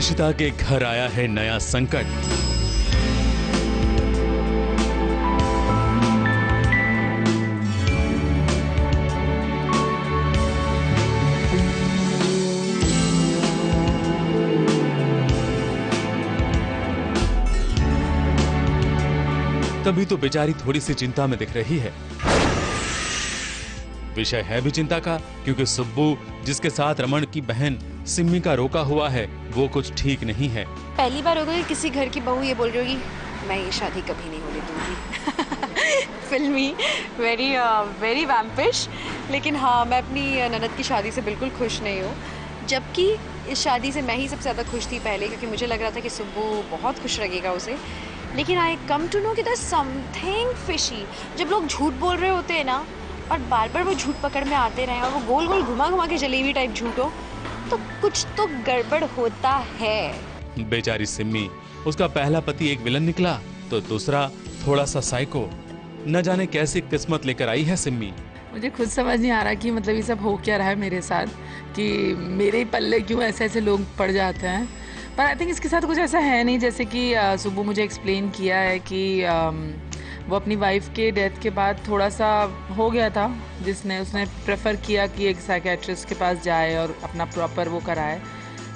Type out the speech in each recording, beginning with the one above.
इशिता के घर आया है नया संकट। तभी तो बेचारी थोड़ी सी चिंता में दिख रही है। विषय है भी चिंता का, क्योंकि सुब्बू जिसके साथ रमन की बहन सिम्मी का रोका हुआ है वो कुछ ठीक नहीं है। पहली बार होगा कि किसी घर की बहू ये बोल रही होगी मैं ये शादी कभी नहीं होने दूंगी। फिल्मी, वेरी वैम्पिश। लेकिन हाँ, मैं अपनी ननद की शादी से बिल्कुल खुश नहीं हूँ, जबकि इस शादी से मैं ही सबसे ज़्यादा खुश थी पहले, क्योंकि मुझे लग रहा था कि सुब्बू बहुत खुश लगेगा उसे। लेकिन आई कम टू नो कि देयर समथिंग फिशी। जब लोग झूठ बोल रहे होते हैं ना, और बार बार वो झूठ पकड़ में आते रहे और वो गोल गोल घुमा घुमा के जलेबी टाइप झूठ हो, तो कुछ तो गड़बड़ होता है। बेचारी सिम्मी, उसका पहला पति एक विलन निकला तो दूसरा थोड़ा सा साइको। न जाने कैसी किस्मत लेकर आई है सिम्मी। मुझे खुद समझ नहीं आ रहा कि मतलब ये सब हो क्या रहा है मेरे साथ, कि मेरे ही पल्ले क्यों ऐसे ऐसे लोग पड़ जाते हैं। पर आई थिंक इसके साथ कुछ ऐसा है नहीं, जैसे कि सुब्बू मुझे एक्सप्लेन किया है कि वो अपनी वाइफ के डेथ के बाद थोड़ा सा हो गया था, उसने प्रेफर किया कि एक साइकियाट्रिस्ट के पास जाए और अपना प्रॉपर वो कराए।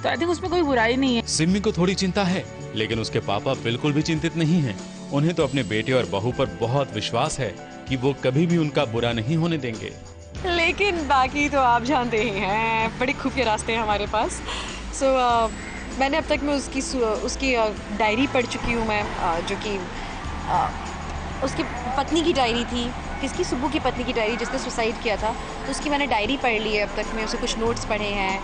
तो आई थिंक उसमें कोई बुराई नहीं है। सिम्मी को थोड़ी चिंता है, लेकिन उसके पापा बिल्कुल भी चिंतित नहीं हैं। उन्हें तो अपने बेटे और बहू पर बहुत विश्वास है कि वो कभी भी उनका बुरा नहीं होने देंगे। लेकिन बाकी तो आप जानते ही हैं, बड़े खुफिया रास्ते हैं हमारे पास। मैंने अब तक में उसकी डायरी पढ़ चुकी हूँ मैं, जो कि उसकी पत्नी की डायरी थी। किसकी? सुब्बू की पत्नी की डायरी, जिसने सुसाइड किया था। तो उसकी मैंने डायरी पढ़ ली है अब तक में, उसे कुछ नोट्स पढ़े हैं।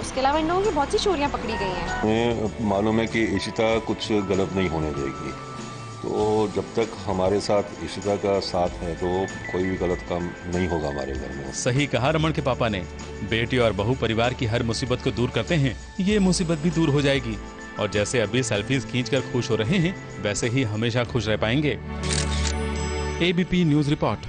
उसके अलावा इन लोगों की बहुत सी चोरियाँ पकड़ी गई हैं। हमें मालूम है कि इशिता कुछ गलत नहीं होने देगी, तो जब तक हमारे साथ इशिता का साथ है तो कोई भी गलत काम नहीं होगा हमारे घर में। सही कहा रमन के पापा ने। बेटी और बहू परिवार की हर मुसीबत को दूर करते हैं, ये मुसीबत भी दूर हो जाएगी। और जैसे अभी सेल्फीज खींचकर खुश हो रहे हैं, वैसे ही हमेशा खुश रह पाएंगे। ABP news report.